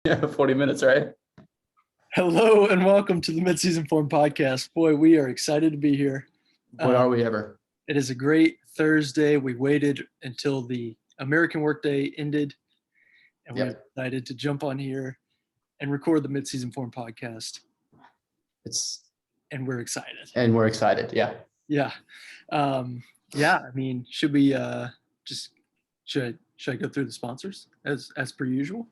Yeah, 40 minutes, right? Hello and welcome to the Midseason Form Podcast. Boy, we are excited to be here. What are we ever? It is a great Thursday. We waited until the American workday ended, and we decided to jump on here and record the Midseason Form Podcast. And we're excited. Yeah. Yeah. I mean, should we should I go through the sponsors as per usual?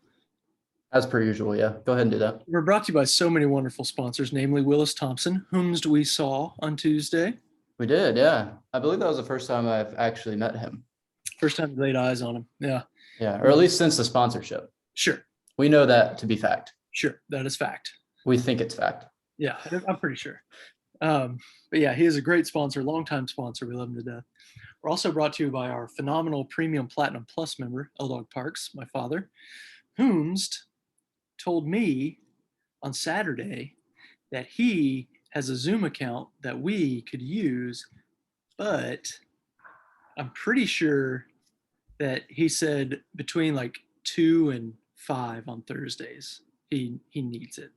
As per usual, yeah. Go ahead and do that. We're brought to you by so many wonderful sponsors, namely Willis Thompson, whomst we saw on Tuesday. We did, yeah. I believe that was the first time I've actually met him. First time we laid eyes on him, yeah. Yeah, or at least since the sponsorship. Sure. We know that to be fact. Sure, that is fact. We think it's fact. Yeah, I'm pretty sure. But yeah, he is a great sponsor, longtime sponsor. We love him to death. We're also brought to you by our phenomenal Premium Platinum Plus member, L-Dog Parks, my father, whomst told me on Saturday that he has a Zoom account that we could use, but I'm pretty sure that he said between like 2 and 5 on Thursdays, he needs it.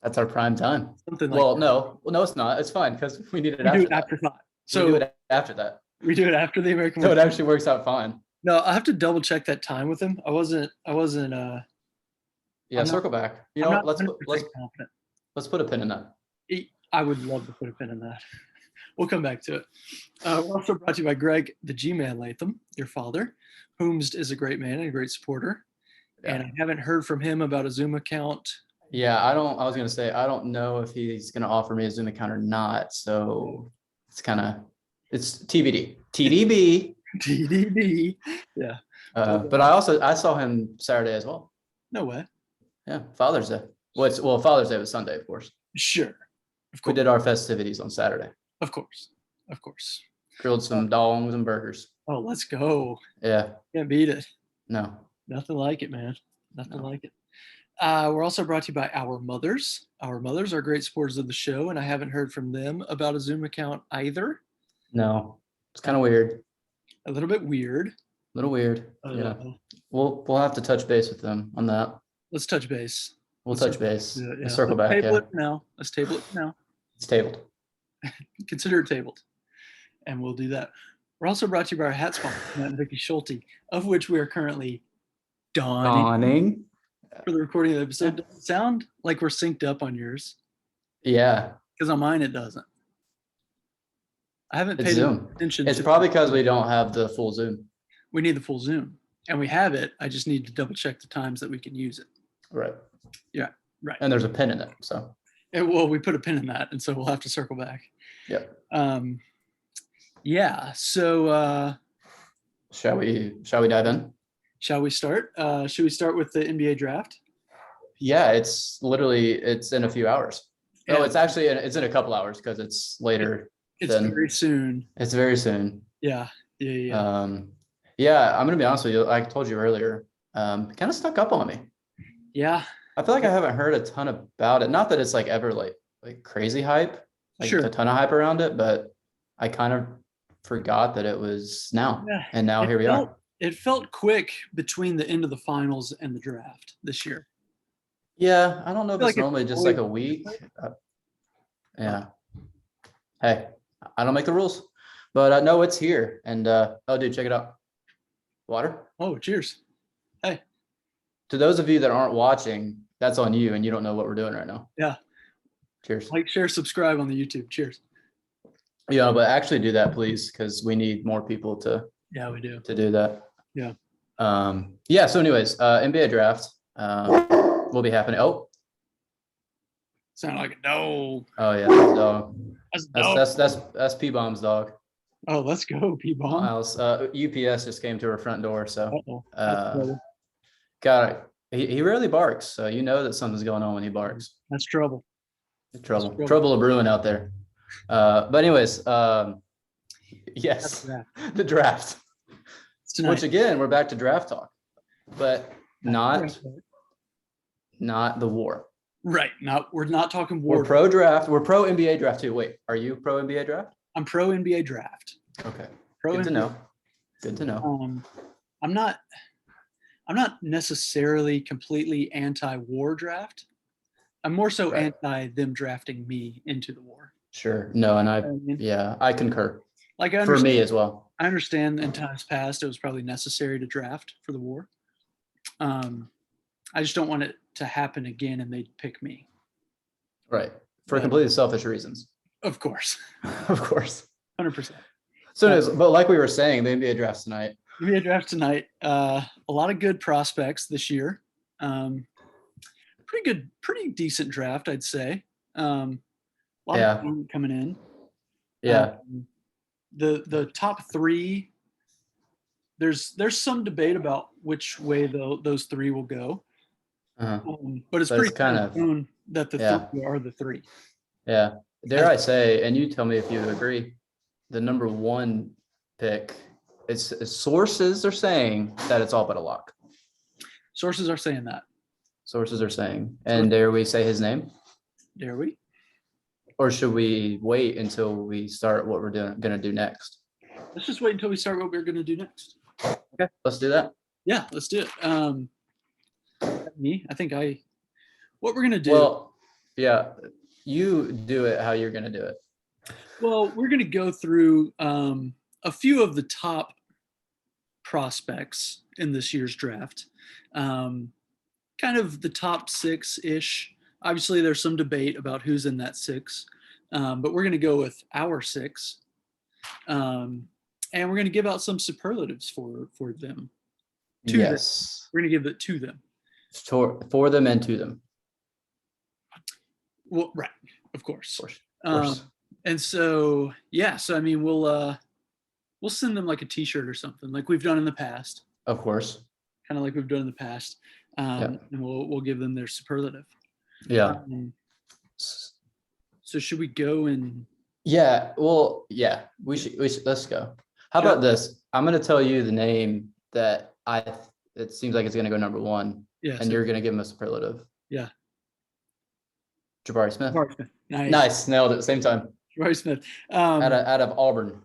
That's our prime time. Something like that. No, it's not. It's fine because we need it we do it after 5. So we do it after that. We do it after the American. So it actually works out fine. No, I have to double check that time with him. I wasn't. Yeah, circle back. You know, let's put a pin in that. I would love to put a pin in that. We'll come back to it. We're also brought to you by Greg, the G-Man Latham, your father, whomst is a great man and a great supporter. Yeah. And I haven't heard from him about a Zoom account. Yeah, I was going to say, I don't know if he's going to offer me a Zoom account or not. So it's TBD. TDB. TDB. Yeah. But I saw him Saturday as well. No way. Yeah, Father's Day. Father's Day was Sunday, of course. Sure. We did our festivities on Saturday. Of course. Grilled some dongs and burgers. Oh, let's go. Yeah. Can't beat it. No. Nothing like it, man. Nothing like it. We're also brought to you by Our Mothers. Our Mothers are great supporters of the show, and I haven't heard from them about a Zoom account either. No. It's kind of weird. A little bit weird. A little weird. Yeah. We'll have to touch base with them on that. Let's touch base. We'll touch base. Yeah. Let's circle back. Let's table it now. It's tabled. Consider it tabled. And we'll do that. We're also brought to you by our hat sponsor, Matt and Vicky Schulte, of which we are currently donning for the recording of the episode. Does it sound like we're synced up on yours? Yeah. Because on mine it doesn't. I haven't paid attention. It's probably because we don't have the full Zoom. We need the full Zoom. And we have it. I just need to double check the times that we can use it. Right. Yeah. Right. And there's a pin in it. So. We put a pin in that, and so we'll have to circle back. Yep. Yeah. So. Shall we dive in? Shall we start? Should we start with the NBA draft? Yeah, it's in a few hours. Yeah. Oh, it's in a couple hours because it's later. It's very soon. It's very soon. Yeah. Yeah, I'm gonna be honest with you. Like I told you earlier, kind of stuck up on me. Yeah. I feel like I haven't heard a ton about it. Not that it's like ever like crazy hype, a ton of hype around it, but I kind of forgot that it was now. Yeah. And now here we are. It felt quick between the end of the finals and the draft this year. Yeah, I don't know if it's normally just like a week. Yeah. Hey, I don't make the rules, but no, it's here. And dude, check it out. Water. Oh, cheers. Hey. To those of you that aren't watching, that's on you, and you don't know what we're doing right now. Yeah. Cheers. Like, share, subscribe on the YouTube. Cheers. Yeah, but actually do that, please, because we need more people to. Yeah, we do. To do that. Yeah. Yeah. So, anyways, NBA draft will be happening. Oh. Sound like a dog. Oh yeah, that's a dog. That's P Bomb's dog. Oh, let's go, P Bomb. UPS just came to her front door, so got it. He rarely barks, so you know that something's going on when he barks. That's trouble. Trouble of brewing out there. But anyways, yes, the draft. Which again, we're back to draft talk, but not the war. Right. We're not talking war. We're pro draft. We're pro NBA draft too. Wait, are you pro NBA draft? I'm pro NBA draft. Okay. Good to know. I'm I'm not necessarily completely anti-war draft. I'm more so Right. anti them drafting me into the war. Sure. No, and You know what I mean? I concur. Like For me as well. I understand in times past it was probably necessary to draft for the war. I just don't want it to happen again and they'd pick me. Right. For completely selfish reasons. Of course. Of course. 100%. So, but like we were saying, the NBA draft tonight. NBA draft tonight. A lot of good prospects this year. Pretty decent draft, I'd say. A lot of talent coming in. Yeah. The top three. There's some debate about which way those three will go. But it's pretty kind of known that the three are the three. Yeah. Dare I say, and you tell me if you agree, the number one pick, it's sources are saying that it's all but a lock. Sources are saying that. Sources are saying. And dare we say his name? Dare we? Or should we wait until we start what we're going to do next? Let's just wait until we start what we're going to do next. Okay, let's do that. Yeah, let's do it. I think what we're going to do. Well, yeah, you do it how you're going to do it. Well, we're going to go through a few of the top prospects in this year's draft. Kind of the top 6-ish. Obviously, there's some debate about who's in that 6, but we're going to go with our 6. And we're going to give out some superlatives for them. Yes. We're going to give it to them. For them and to them. Well, right. Of course. Of course. And so, yeah. So, I mean, we'll send them like a T-shirt or something like we've done in the past. Of course. Kind of like we've done in the past. And we'll give them their superlative. Yeah. So should we go and? Yeah. Well, yeah. We should. Let's go. How about this? I'm going to tell you the name that it seems like it's going to go number 1. Yeah. And you're going to give him a superlative. Yeah. Jabari Smith. Nice. Nailed it. Same time. Jabari Smith. Out of Auburn.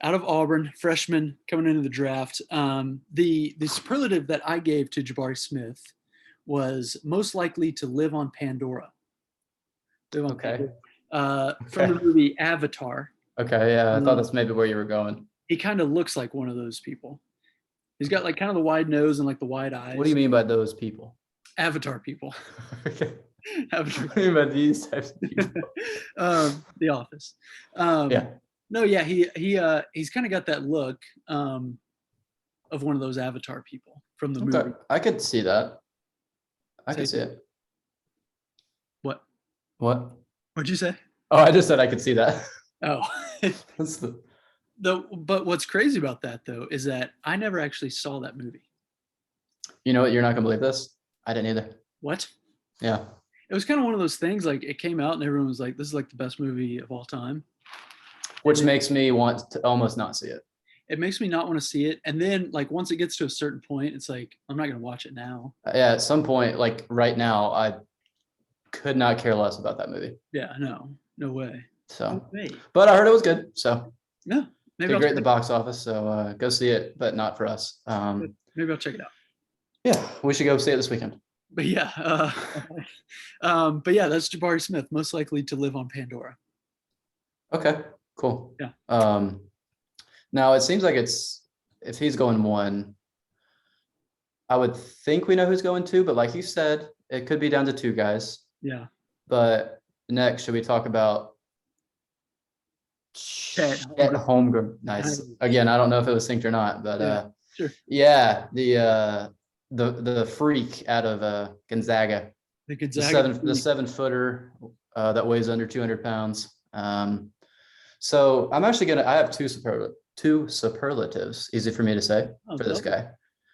Out of Auburn, freshman coming into the draft. The superlative that I gave to Jabari Smith was most likely to live on Pandora. Pandora. From the movie Avatar. Okay, yeah, I thought that's maybe where you were going. He kind of looks like one of those people. He's got like kind of the wide nose and like the wide eyes. What do you mean by those people? Avatar people. Okay. Avatar. What do you mean by these types of people? The Office. No, yeah, he's kind of got that look of one of those Avatar people from the movie. I could see that. I could see it. What? What'd you say? Oh, I just said I could see that. Oh. That's but what's crazy about that though is that I never actually saw that movie. You know what? You're not gonna believe this. I didn't either. What? Yeah. It was kind of one of those things like it came out and everyone was like, this is like the best movie of all time. Which makes me want to almost not see it. It makes me not want to see it. And then like once it gets to a certain point, it's like, I'm not going to watch it now. Yeah. At some point, like right now, I could not care less about that movie. Yeah, no way. So, no way. But I heard it was good. So yeah, maybe great in the box office. So go see it, but not for us. Maybe I'll check it out. Yeah, we should go see it this weekend. But yeah, that's Jabari Smith, most likely to live on Pandora. Okay, cool. Yeah. Now it seems like if he's going 1, I would think we know who's going 2, but like you said, it could be down to 2 guys. Yeah. But next, should we talk about Chet Holmgren? Nice. Again, I don't know if it was synced or not, but sure. Yeah, the freak out of Gonzaga. The Gonzaga. The 7-footer that weighs under 200 pounds. So I'm actually I have two superlatives, easy for me to say for this guy.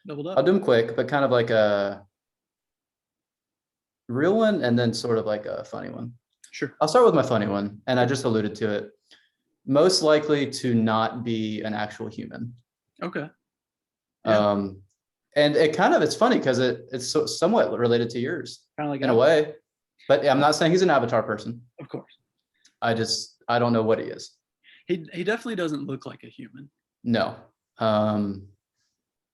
Doubled up. I'll do them quick, but kind of like a real one and then sort of like a funny one. Sure. I'll start with my funny one, and I just alluded to it. Most likely to not be an actual human. Okay. Yeah. And it's funny because it's somewhat related to yours, kind of like in a way. But I'm not saying he's an Avatar person. Of course. I don't know what he is. He definitely doesn't look like a human. No.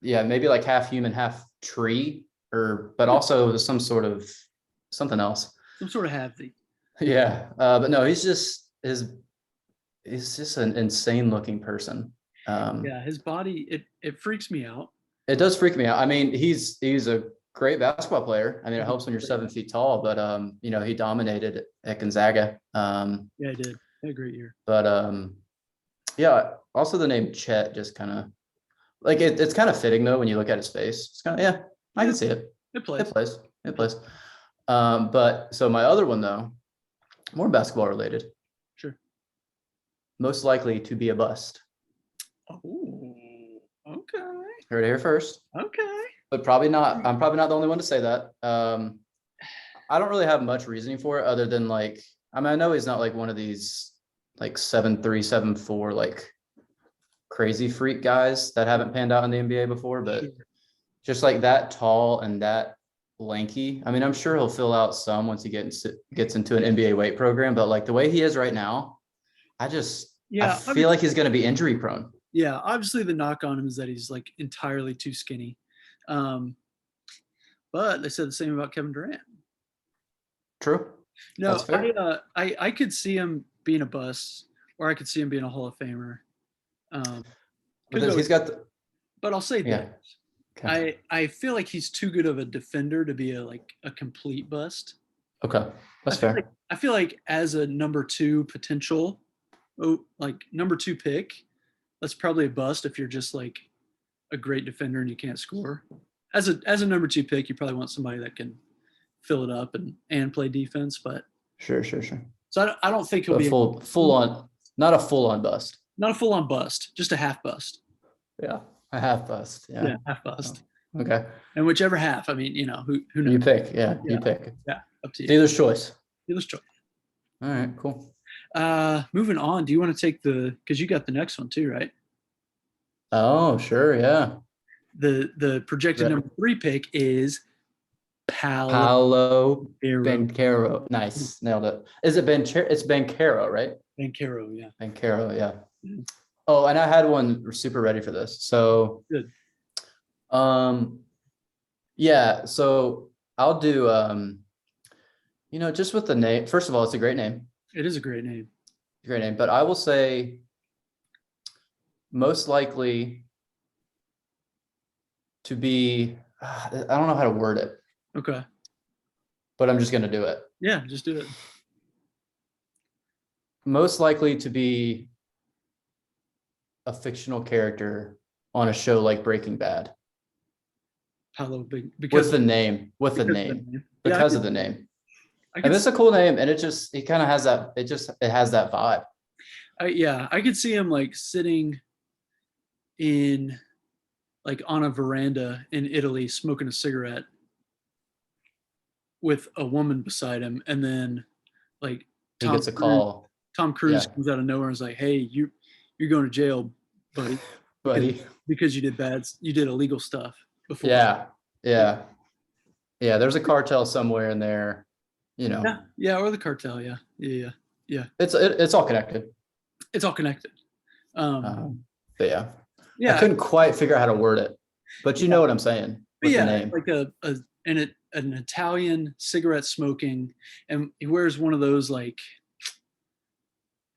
yeah, maybe like half human, half tree, but also some sort of something else. Some sort of halfsy. Yeah, but no, he's just an insane looking person. Yeah, his body, it freaks me out. It does freak me out. I mean, he's a great basketball player. I mean, it helps when you're Yeah. 7 feet tall, but he dominated at Gonzaga. Yeah, he did. He had a great year. But yeah, also the name Chet just kind of like it's kind of fitting though when you look at his face. It's kind of I can see it. It plays. It plays. But so my other one though, more basketball related. Sure. Most likely to be a bust. Oh, okay. Heard it here first. Okay. But probably not. I'm probably not the only one to say that. I don't really have much reasoning for it other than like, I mean, I know he's not like one of these like 7'3", 7'4", like crazy freak guys that haven't panned out in the NBA before, but just like that tall and that lanky. I mean, I'm sure he'll fill out some once he gets into an NBA weight program, but like the way he is right now, I feel like he's going to be injury prone. Yeah, obviously the knock on him is that he's like entirely too skinny. But they said the same about Kevin Durant. True. No, I could see him being a bust, or I could see him being a Hall of Famer. But I'll say this. Okay. I feel like he's too good of a defender to be a complete bust. Okay. That's fair. I feel like as a number 2 potential, like number 2 pick, that's probably a bust if you're just like a great defender and you can't score. As a number 2 pick, you probably want somebody that can fill it up and play defense. But sure. So I don't think he'll be full on, not a full on bust. Not a full on bust, just a half bust. Yeah, a half bust. Yeah, half bust. Oh, okay. And whichever half, I mean, who knows? You pick. Yeah, you pick. Yeah, up to you. Dealer's choice. Dealer's choice. All right, cool. Moving on. Do you want to take because you got the next one too, right? Oh, sure. Yeah. The projected number 3 pick is Paolo Banchero. Nice. Nailed it. Is it Banchero? It's Banchero, right? Banchero, yeah. Banchero, yeah. Mm-hmm. Oh, and I had one super ready for this. So good. Yeah, so I'll do just with the name. First of all, it's a great name. It is a great name. Great name. But I will say most likely to be, I don't know how to word it. Okay. But I'm just going to do it. Yeah, just do it. Most likely to be a fictional character on a show like Breaking Bad. Because of the name. Because of the name. And it's a cool name, and it kind of has that. It has that vibe. I could see him like sitting in, like on a veranda in Italy, smoking a cigarette with a woman beside him, and then like he gets a call. Tom Cruise comes out of nowhere and is like, "Hey, you're going to jail, buddy, because you did illegal stuff before." Yeah. There's a cartel somewhere in there, Yeah, or the cartel. Yeah. It's all connected. It's all connected. But yeah. I couldn't quite figure out how to word it, but you know what I'm saying. With the name. Like an Italian cigarette smoking, and he wears one of those like,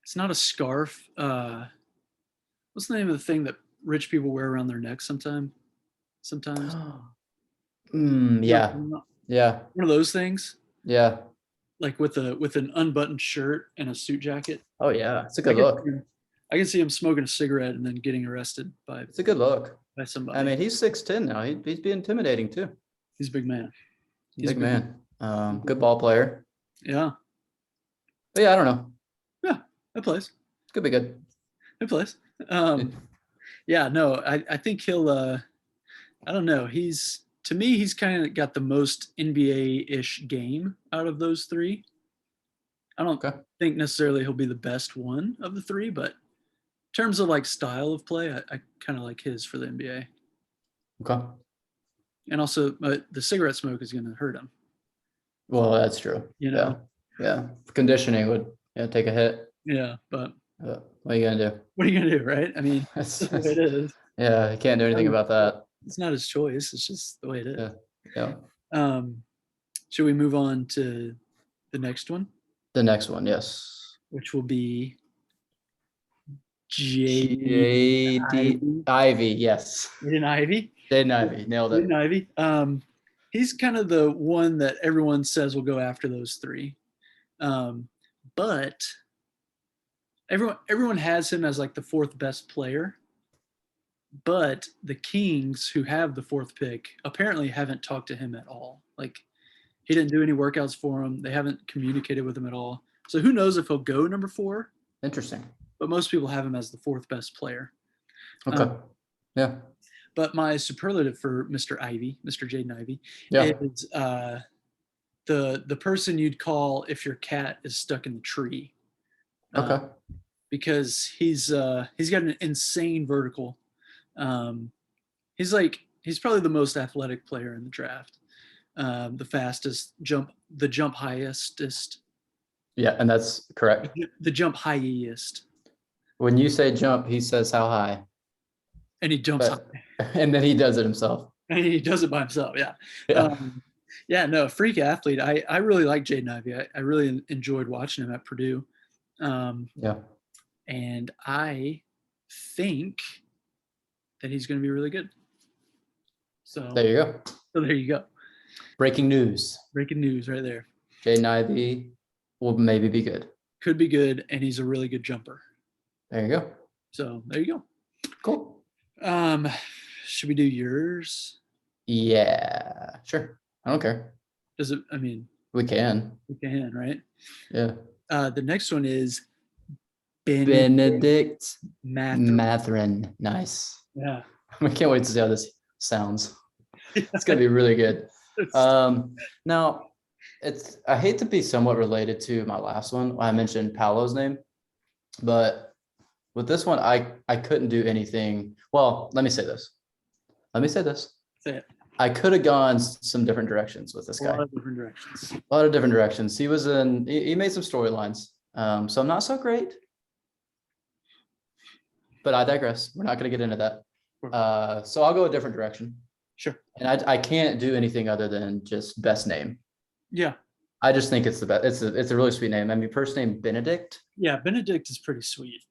it's not a scarf. What's the name of the thing that rich people wear around their neck sometimes? Yeah. One of those things. Yeah. Like with an unbuttoned shirt and a suit jacket. Oh yeah, it's a good look. I can see him smoking a cigarette and then getting arrested by. It's a good look. By somebody. I mean, he's 6'10" now. He'd be intimidating too. He's a big man. He's a big man. Good ball player. Yeah. But yeah, I don't know. Yeah, that plays. Could be good. It plays. Yeah, no, I think he'll. I don't know. To me, he's kind of got the most NBA-ish game out of those 3. I don't think necessarily he'll be the best one of the 3, but in terms of like style of play, I kind of like his for the NBA. Okay. And also, the cigarette smoke is going to hurt him. Well, that's true. Yeah. Conditioning would take a hit. Yeah, but what are you gonna do? What are you gonna do, right? I mean, that's the way it is. Yeah, you can't do anything about that. it's not his choice. It's just the way it is. Yeah. Should we move on to the next one? The next one, yes. Which will be J.D. Ivy, yes. Jaden Ivey. Jaden Ivey, nailed it. Jaden Ivey. He's kind of the one that everyone says will go after those three. But everyone has him as like the fourth best player. But the Kings, who have the fourth pick, apparently haven't talked to him at all. Like, he didn't do any workouts for him. They haven't communicated with him at all. So who knows if he'll go number 4? Interesting. But most people have him as the fourth best player. Okay. Yeah. But my superlative for Mr. Ivey, Mr. Jaden Ivey, is the person you'd call if your cat is stuck in the tree. Okay. Because he's got an insane vertical. He's probably the most athletic player in the draft. The fastest jump highestest. Yeah, and that's correct. The jump highest. When you say jump, he says how high. And he jumps high. And then he does it himself. And he does it by himself, yeah. Freak athlete. I really like Jaden Ivey. I really enjoyed watching him at Purdue. And I think that he's going to be really good. So there you go. Breaking news right there. Jaden Ivey will maybe be good. Could be good, and he's a really good jumper. There you go. So there you go. Cool. Should we do yours? Yeah, sure. I don't care. Does it? I mean, we can, right? Yeah. The next one is Benedict Mathurin. Nice. Yeah. I can't wait to see how this sounds. It's gonna be really good. Now, I hate to be somewhat related to my last one. I mentioned Paolo's name, but with this one, I couldn't do anything. Well, let me say this. Say it. I could have gone some different directions with this guy. A lot of different directions. He made some storylines. So I'm not so great. But I digress. We're not going to get into that. So I'll go a different direction. Sure. And I can't do anything other than just best name. Yeah. I just think it's the best. It's a really sweet name. I mean, first name Benedict. Yeah, Benedict is pretty sweet.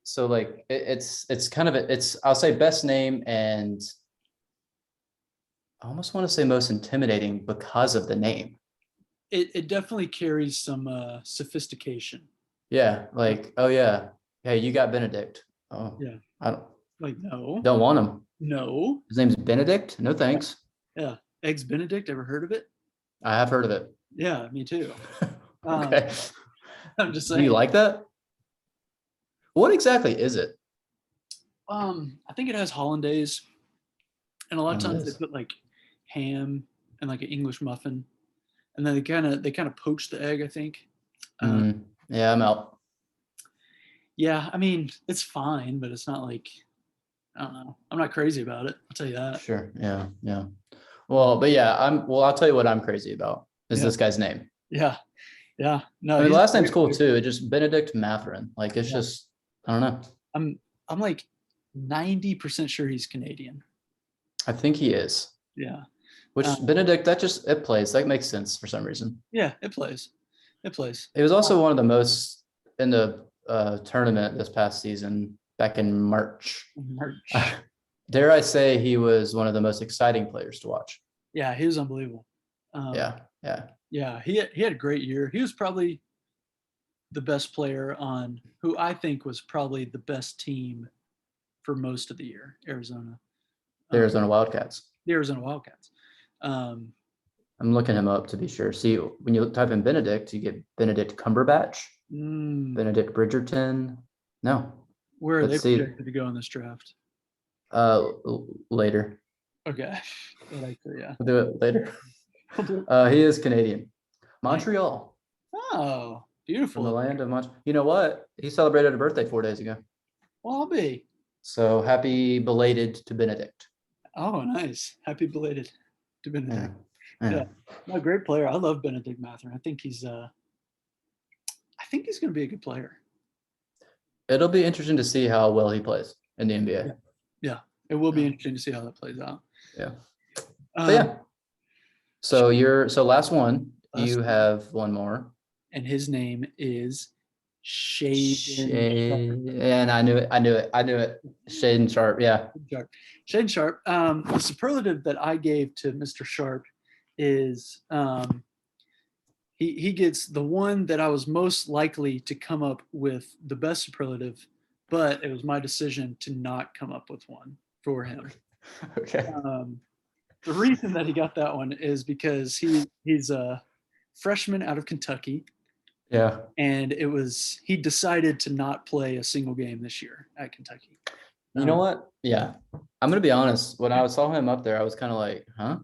So like it's kind of I'll say best name, and I almost want to say most intimidating because of the name. It definitely carries some sophistication. Yeah, like, oh yeah, hey, you got Benedict. Oh yeah, I don't no, don't want him. No, his name's Benedict. No thanks. Yeah, Eggs Benedict. Ever heard of it? I have heard of it. Yeah, me too. Okay. I'm just saying. Do you like that? What exactly is it? I think it has hollandaise, and a lot of times they put like ham and like an English muffin, and then they kind of poach the egg, I think. Yeah, I'm out. Yeah, I mean, it's fine, but it's not like, I don't know. I'm not crazy about it. I'll tell you that. Sure. Yeah. Well, but yeah, I'll tell you what I'm crazy about is this guy's name. Yeah. No, I mean, the last name's cool too. It just Benedict Mathurin. Like, it's just, I don't know. I'm like 90% sure he's Canadian. I think he is. Yeah. Which Benedict, it plays. That makes sense for some reason. Yeah, it plays. It was also one of the most in the tournament this past season, back in March. Dare I say he was one of the most exciting players to watch. Yeah, he was unbelievable. Yeah, he had a great year. He was probably the best player on who I think was probably the best team for most of the year, Arizona. The Arizona Wildcats. I'm looking him up to be sure. See, when you type in Benedict, you get Benedict Cumberbatch, Benedict Bridgerton. No. Where are they projected to go in this draft? Later. Okay. Yeah. We'll do it later. He is Canadian. Montreal. Oh, beautiful. From the land of Montreal. You know what? He celebrated a birthday 4 days ago. Well, I'll be. So happy belated to Benedict. Oh, nice. Happy belated to Benedict. Yeah. No, great player. I love Benedict Mathurin. I think he's going to be a good player. It'll be interesting to see how well he plays in the NBA. Yeah. It will be interesting to see how that plays out. Yeah. But yeah. So last one. You have one more. And his name is Shaden. And I knew it. Shaden Sharp. Yeah. Shaden Sharp. The superlative that I gave to Mr. Sharp is he gets the one that I was most likely to come up with the best superlative, but it was my decision to not come up with one for him. Okay. The reason that he got that one is because he's a freshman out of Kentucky. Yeah. And he decided to not play a single game this year at Kentucky. You know what? Yeah. I'm going to be honest. When I saw him up there, I was kind of like, huh?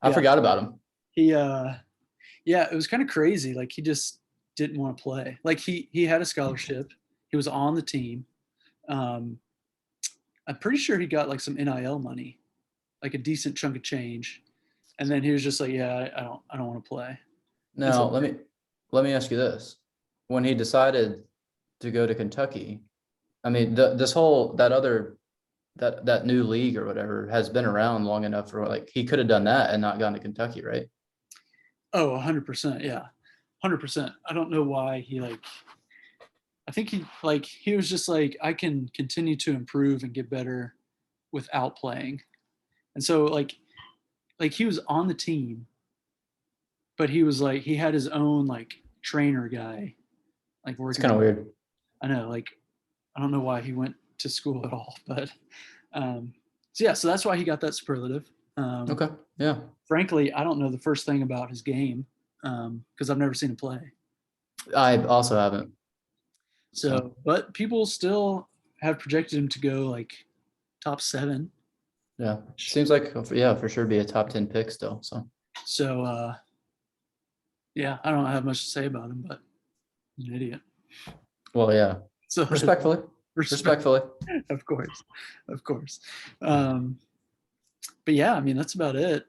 I forgot about him. It was kind of crazy. Like he just didn't want to play. Like he had a scholarship. He was on the team. I'm pretty sure he got like some NIL money, like a decent chunk of change. And then he was just like, yeah, I don't want to play. Now, let me ask you this. When he decided to go to Kentucky, I mean, that new league or whatever has been around long enough for like he could have done that and not gone to Kentucky, right? Oh, 100%. Yeah. 100%. I don't know why I think he was just like, I can continue to improve and get better without playing. And so like he was on the team, but he was like, he had his own like trainer guy, like working. It's kind of weird. I know, like, I don't know why he went to school at all, but so that's why he got that superlative. Okay. Yeah. Frankly, I don't know the first thing about his game because I've never seen him play. I also haven't. So, but people still have projected him to go like top 7. Yeah. Seems like, yeah, for sure be a top 10 pick still. So, yeah, I don't have much to say about him, but he's an idiot. Well, yeah. So respectfully. Of course. But yeah, I mean, that's about it.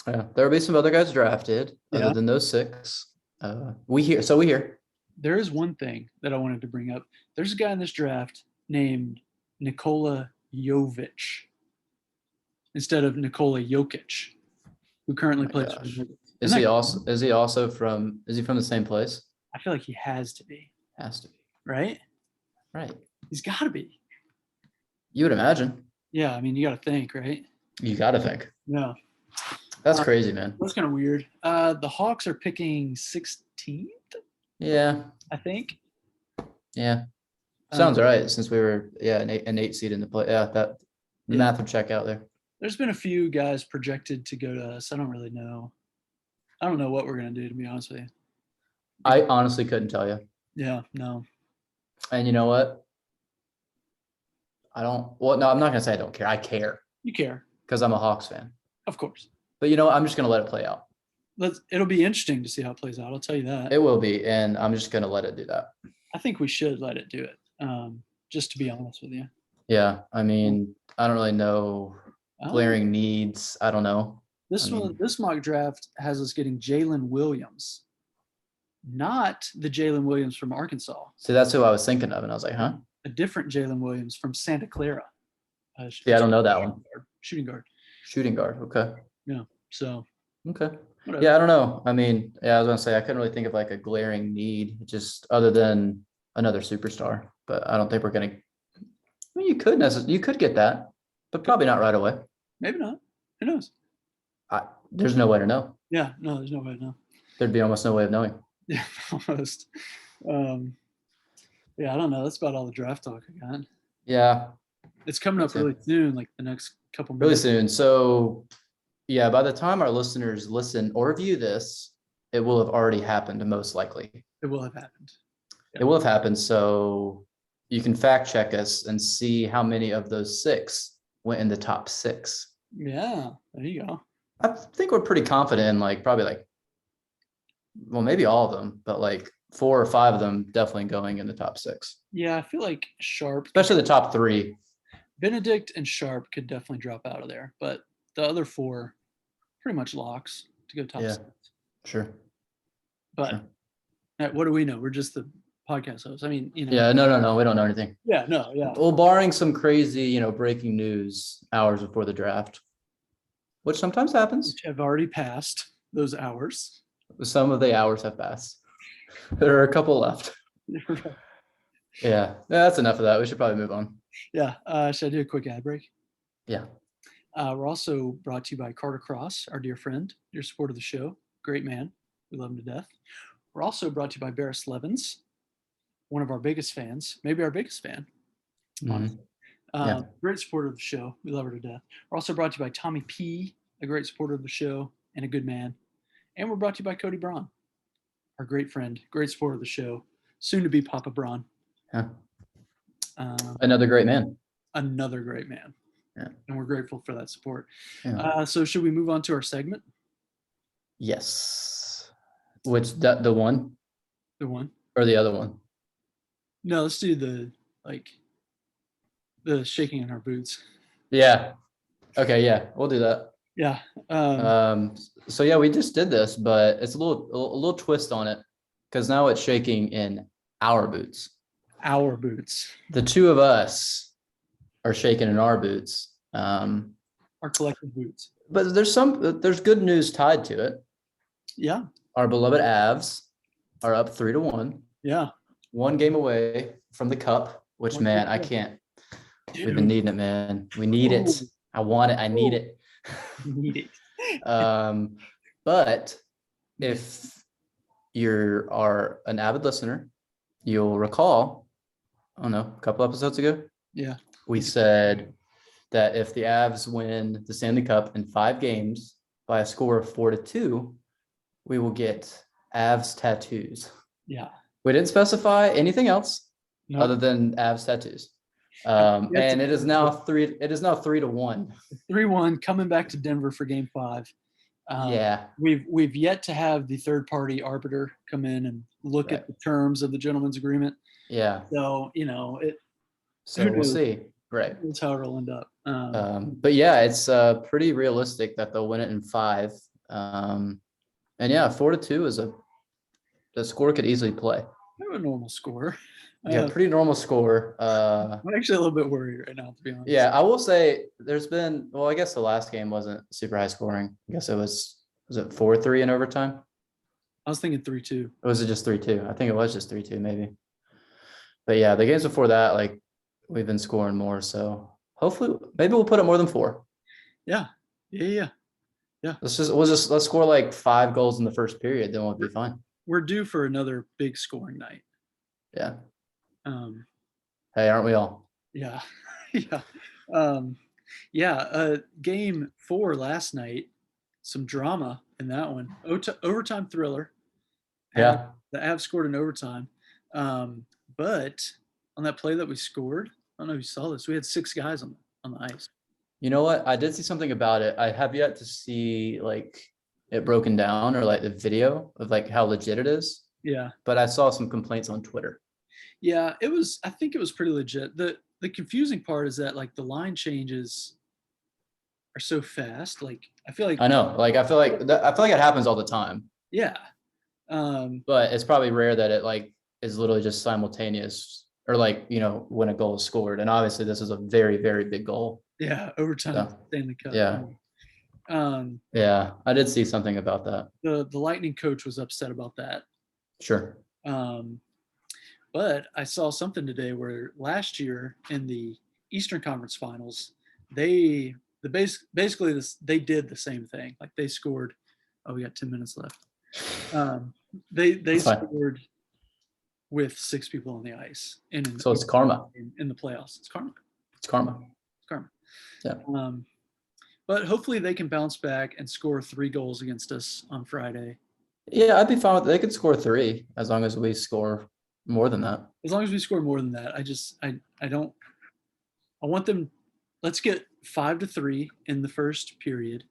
Yeah. There'll be some other guys drafted other than those 6. We hear. There is one thing that I wanted to bring up. There's a guy in this draft named Nikola Jovic instead of Nikola Jokic, who currently plays for the Nuggets. Is he from the same place? I feel like he has to be. Right? Right. He's got to be. You would imagine. Yeah, I mean, you got to think, right? You got to think. Yeah. That's crazy, man. That's kind of weird. The Hawks are picking 16th. Yeah. I think. Yeah. Sounds right. Since we were, an 8 seed in the play. Yeah, that math would check out there. There's been a few guys projected to go to us. I don't really know. I don't know what we're going to do, to be honest with you. I honestly couldn't tell you. Yeah, no. And you know what? I'm not going to say I don't care. I care. You care. Because I'm a Hawks fan. Of course. But I'm just going to let it play out. It'll be interesting to see how it plays out. I'll tell you that. It will be. And I'm just going to let it do that. I think we should let it do it. Just to be honest with you. Yeah. I mean, I don't really know glaring needs. I don't know. This mock draft has us getting Jalen Williams, not the Jalen Williams from Arkansas. See, that's who I was thinking of. And I was like, huh? A different Jalen Williams from Santa Clara. I don't know that one. Shooting guard. Okay. Yeah. So. Okay. Whatever. Yeah, I don't know. I mean, I was gonna say I couldn't really think of like a glaring need, just other than another superstar. But I don't think we're gonna. I mean, you could get that, but probably not right away. Maybe not. Who knows? There's no way to know. Yeah, no, there's no way to know. There'd be almost no way of knowing. Yeah, almost. I don't know. That's about all the draft talk I got. Yeah. It's coming up really soon, like the next couple minutes. Really soon. So, yeah, by the time our listeners listen or view this, it will have already happened, most likely. It will have happened. Yeah. It will have happened. So you can fact check us and see how many of those 6 went in the top 6. Yeah, there you go. I think we're pretty confident in probably maybe all of them, but 4 or 5 of them definitely going in the top 6. Yeah, I feel like Sharp, especially the top 3. Benedict and Sharp could definitely drop out of there, but the other 4 pretty much locks to go top 6. Sure. But what do we know? We're just the podcast host. I mean, Yeah, no, we don't know anything. Yeah, no, yeah. Well, barring some crazy, breaking news hours before the draft, which sometimes happens. Which have already passed those hours. Some of the hours have passed. There are a couple left. Yeah, that's enough of that. We should probably move on. Yeah. Should I do a quick ad break? Yeah. We're also brought to you by Carter Cross, our dear friend, dear support of the show. Great man. We love him to death. We're also brought to you by Barris Levins, one of our biggest fans, maybe our biggest fan. Honestly. Yeah. Great supporter of the show. We love her to death. We're also brought to you by Tommy P., a great supporter of the show and a good man. And we're brought to you by Cody Braun, our great friend, great supporter of the show, soon to be Papa Braun. Yeah. Another great man. Another great man. Yeah. And we're grateful for that support. Yeah. So should we move on to our segment? Yes. Which the one? The one? Or the other one? No, let's do the shaking in our boots. Yeah. Okay, yeah, we'll do that. Yeah. So yeah, we just did this, but it's a little twist on it because now it's shaking in our boots. Our boots. The two of us are shaking in our boots. Our collective boots. But there's good news tied to it. Yeah. Our beloved Avs are up 3-1. Yeah. One game away from the cup, which man, I can't. Dude. We've been needing it, man. We need it. I want it. I need it. Need it. But if you are an avid listener, you'll recall, I don't know, a couple episodes ago. Yeah. We said that if the Avs win the Stanley Cup in 5 games by a score of 4-2, we will get Avs tattoos. Yeah. We didn't specify anything else other than Avs tattoos. And it is now 3-1. 3-1 coming back to Denver for game 5. Yeah. We've yet to have the third party arbiter come in and look at the terms of the gentleman's agreement. Yeah. So, so we'll see. Right. That's how it'll end up. But yeah, it's pretty realistic that they'll win it in 5. And yeah, 4-2 is the score could easily play. A normal score. Yeah, pretty normal score. I'm actually a little bit worried right now, to be honest. Yeah, I will say there's been, I guess the last game wasn't super high scoring. I guess was it 4-3 in overtime? I was thinking 3-2. Or was it just 3-2? I think it was just 3-2 maybe. But yeah, the games before that, we've been scoring more. So hopefully, maybe we'll put up more than 4. Yeah. Let's score 5 goals in the first period, then we'll be fine. We're due for another big scoring night. Yeah. Hey, aren't we all? Yeah. Game 4 last night, some drama in that one. Overtime thriller. Yeah. The Avs scored in overtime. But on that play that we scored, I don't know if you saw this, we had 6 guys on the ice. You know what? I did see something about it. I have yet to see it broken down or the video of how legit it is. Yeah. But I saw some complaints on Twitter. Yeah, I think it was pretty legit. The confusing part is that the line changes are so fast. I feel like I know. I feel like it happens all the time. Yeah. But it's probably rare that it is literally just simultaneous or when a goal is scored. And obviously this is a very, very big goal. Yeah, overtime Stanley Cup. Yeah. Yeah, I did see something about that. The Lightning coach was upset about that. Sure. But I saw something today where last year in the Eastern Conference Finals, they did the same thing. They scored. Oh, we got 10 minutes left. They scored with 6 people on the ice. So it's karma in the playoffs. It's karma. It's karma. Yeah. But hopefully they can bounce back and score 3 goals against us on Friday. Yeah, I'd be fine with it. They could score 3 as long as we score more than that. As long as we score more than that, I want them. Let's get 5-3 in the first period,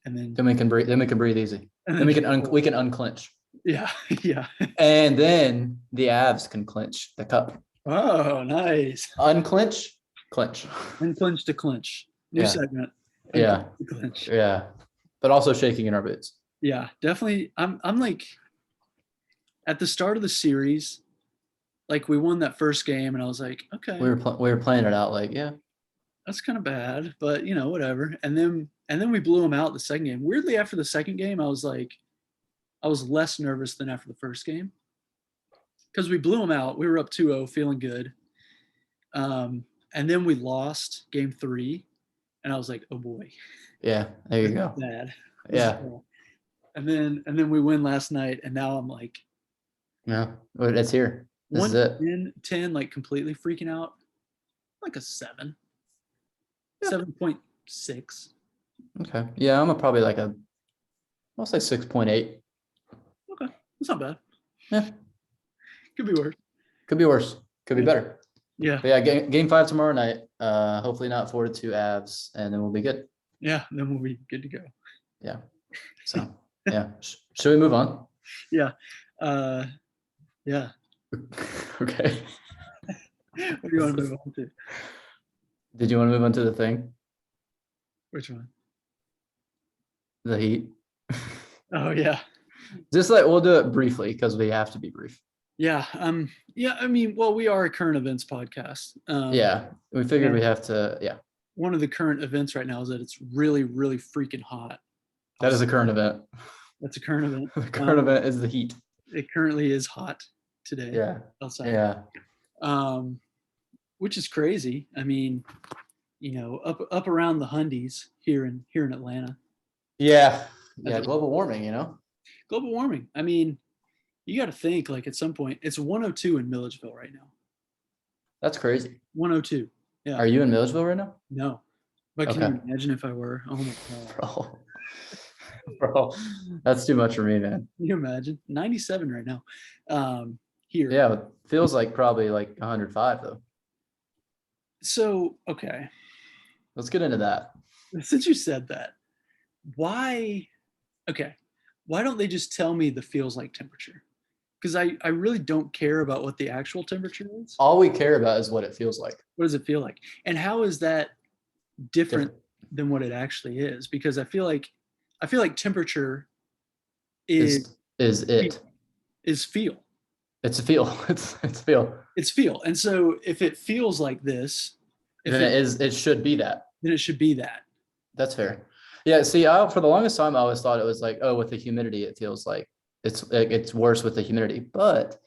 and then we can breathe. Then we can breathe easy. And then we can unclench. Yeah. And then the Avs can clinch the cup. Oh, nice. Unclench, clinch. Unclench to clinch. New segment. Yeah. Clinch. Yeah. But also shaking in our boots. Yeah, definitely. I'm at the start of the series, like we won that first game, and I was like, okay, We were playing it out like, yeah, that's kind of bad, but whatever. And then we blew them out the second game. Weirdly, after the second game, I was less nervous than after the first game because we blew them out. We were up 2-0, feeling good. And then we lost game 3, and I was like, oh boy. yeah, there you go. Bad. Yeah. And then we win last night, and now I'm like, yeah, it's here. This is it. 10, like completely freaking out. Like a 7. Yeah. 7.6. Okay. Yeah, I'm probably like I'll say 6.8. Okay. That's not bad. Yeah. Could be worse. Could be worse. Could be better. Yeah. But yeah, game 5 tomorrow night. Hopefully not 4-2 Avs, and then we'll be good. Yeah, then we'll be good to go. Yeah. So yeah. Should we move on? Yeah. Yeah. Okay. What do you want to move on to? Did you want to move on to the thing? Which one? The Heat. Oh yeah. Just like we'll do it briefly because we have to be brief. Yeah. Yeah. I mean, well, we are a current events podcast. Yeah. We figured we have to. Yeah. One of the current events right now is that it's really, really freaking hot. That is a current event. That's a current event. The current event is the heat. It currently is hot today. Yeah. Outside. Yeah. Which is crazy. I mean, up around the hundies here in Atlanta. Yeah. Yeah. Global warming, Global warming. I mean, you got to think like at some point it's 102 in Milledgeville right now. That's crazy. 102. Yeah. Are you in Milledgeville right now? No. But can you imagine if I were? Oh my God. Bro, that's too much for me, man. Can you imagine? 97 right now. Here. Yeah, it feels like probably like 105 though. So, okay. Let's get into that. Since you said that, why don't they just tell me the feels like temperature? Because I really don't care about what the actual temperature is. All we care about is what it feels like. What does it feel like? And how is that different than what it actually is? Because I feel like temperature is feel. It's a feel. It's feel. It's feel. And so if it feels like this, then it should be that. Then it should be that. That's fair. Yeah. See, for the longest time, I always thought it was like, oh, with the humidity, it feels like it's worse with the humidity. But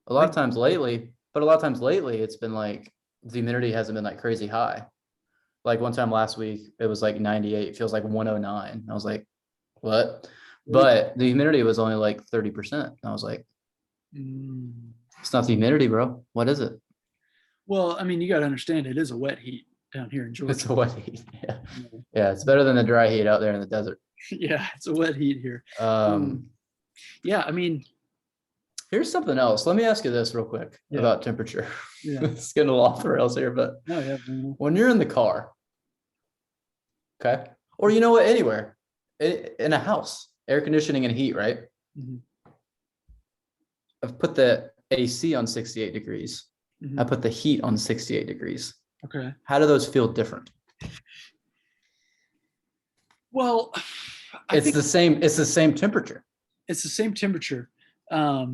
a lot of times lately, it's been like the humidity hasn't been like crazy high. Like one time last week, it was like 98. It feels like 109. I was like, what? But the humidity was only like 30%. I was like, it's not the humidity, bro. What is it? Well, I mean, you got to understand it is a wet heat down here in Georgia. It's a wet heat. Yeah. Yeah. It's better than the dry heat out there in the desert. Yeah. It's a wet heat here. Yeah. I mean, here's something else. Let me ask you this real quick about temperature. Yeah. It's getting a little off the rails here, but when you're in the car, okay, or you know what, anywhere in a house, air conditioning and heat, right? Mm-hmm. I've put the AC on 68 degrees. Mm-hmm. I put the heat on 68 degrees. Okay. How do those feel different? Well, it's the same temperature. It's the same temperature. But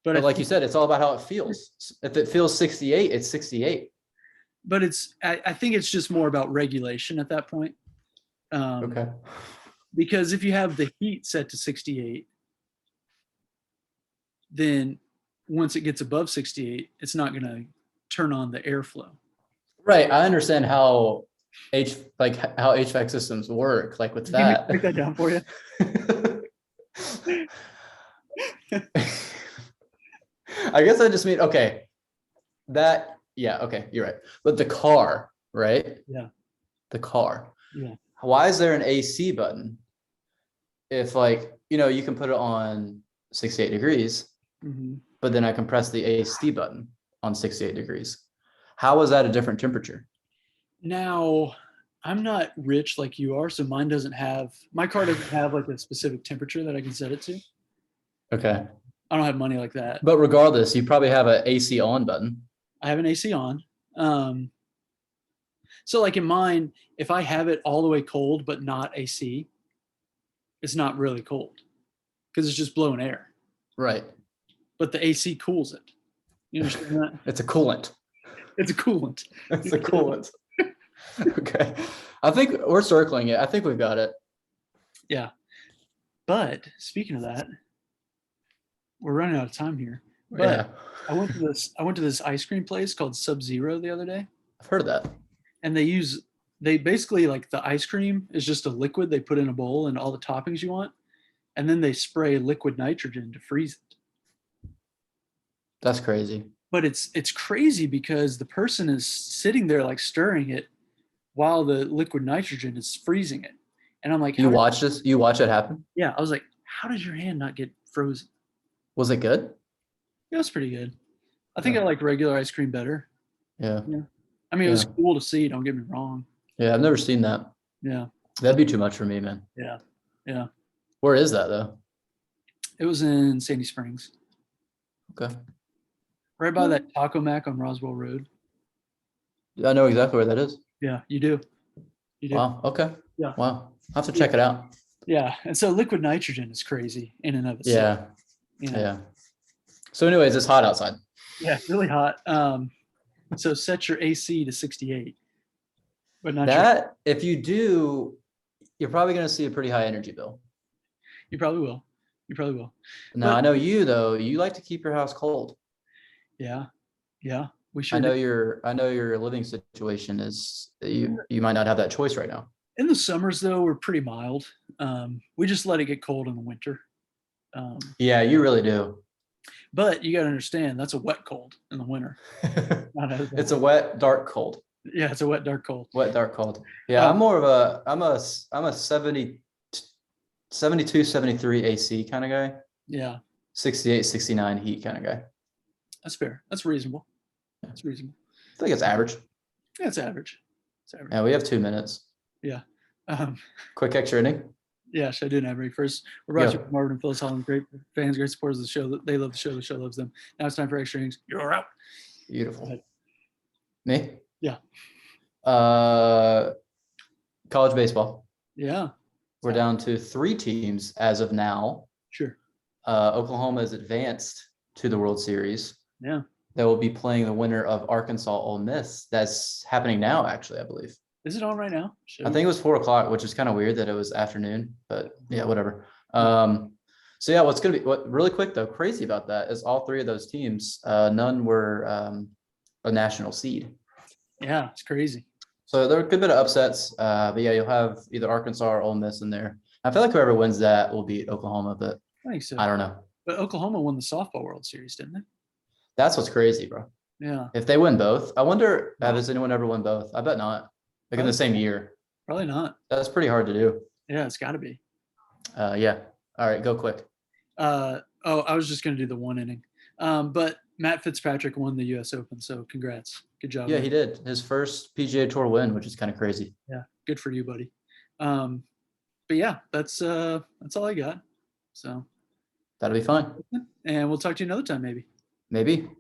like you said, it's all about how it feels. If it feels 68, it's 68. But I think it's just more about regulation at that point. Okay. Because if you have the heat set to 68, then once it gets above 68, it's not going to turn on the airflow. Right. I understand how HVAC systems work, like with that. Break that down for you. I guess I just mean, okay, okay, you're right. But the car, right? Yeah. The car. Yeah. Why is there an AC button if you can put it on 68 degrees, but then I can press the AC button on 68 degrees. How is that a different temperature? Now, I'm not rich like you are, so my car doesn't have like a specific temperature that I can set it to. Okay. I don't have money like that. But regardless, you probably have an AC on button. I have an AC on. So like in mine, if I have it all the way cold but not AC, it's not really cold because it's just blowing air. Right. But the AC cools it. You understand that? It's a coolant. It's a coolant. It's a coolant. Okay. I think we're circling it. I think we've got it. Yeah. But speaking of that, we're running out of time here. But Yeah. I went to this ice cream place called Sub-Zero the other day. I've heard of that. And they basically, like, the ice cream is just a liquid they put in a bowl and all the toppings you want. And then they spray liquid nitrogen to freeze it. That's crazy. But it's crazy because the person is sitting there like stirring it while the liquid nitrogen is freezing it. And I'm like, You watch this? You watch it happen? Yeah. I was like, how did your hand not get frozen? Was it good? It was pretty good. I think I like regular ice cream better. Yeah. I mean, it was cool to see, don't get me wrong. Yeah, I've never seen that. Yeah. That'd be too much for me, man. Yeah. Yeah. Where is that though? It was in Sandy Springs. Okay. Right by that Taco Mac on Roswell Road. I know exactly where that is. Yeah, you do. You do. Wow. Okay. Yeah. Wow. I'll have to check it out. Yeah. And so liquid nitrogen is crazy in and of itself. Yeah. You know? Yeah. So anyways, it's hot outside. Yeah, really hot. So set your AC to 68. But not That, if you do, you're probably going to see a pretty high energy bill. You probably will. You probably will. Now, I know you though, you like to keep your house cold. Yeah. Yeah. We should. I know your living situation is you might not have that choice right now. In the summers though, we're pretty mild. We just let it get cold in the winter. Yeah, you really do. But you got to understand that's a wet cold in the winter. It's a wet, dark cold. Yeah, it's a wet, dark cold. Wet, dark cold. Yeah, I'm a 72, 73 AC kind of guy. Yeah. 68, 69 heat kind of guy. That's fair. That's reasonable. That's reasonable. I think it's average. Yeah, it's average. It's average. Yeah, we have 2 minutes. Yeah. Quick extra inning. Yeah, should I do an every first? We're brought to you by Marvin and Phyllis Holland, great fans, great supporters of the show. They love the show. The show loves them. Now it's time for extra innings. You're out. Beautiful. Me? Yeah. College baseball. Yeah. We're down to 3 teams as of now. Sure. Oklahoma is advanced to the World Series. Yeah. That will be playing the winner of Arkansas Ole Miss. That's happening now, actually, I believe. Is it on right now? I think it was 4 o'clock, which is kind of weird that it was afternoon, but yeah, whatever. So yeah, what really quick though, crazy about that is all 3 of those teams, none were a national seed. Yeah, it's crazy. So there could be upsets, but yeah, you'll have either Arkansas or Ole Miss in there. I feel like whoever wins that will beat Oklahoma, but I think so. I don't know. But Oklahoma won the softball World Series, didn't they? That's what's crazy, bro. Yeah. If they win both, I wonder, has anyone ever won both? I bet not. Like in the same year. Probably not. That's pretty hard to do. Yeah, it's got to be. Yeah. All right, go quick. I was just going to do the 1 inning. But Matt Fitzpatrick won the U.S. Open, so congrats. Good job. Yeah, he did. His first PGA Tour win, which is kind of crazy. Yeah, good for you, buddy. But yeah, that's all I got. So that'll be fine. And we'll talk to you another time, maybe. Maybe.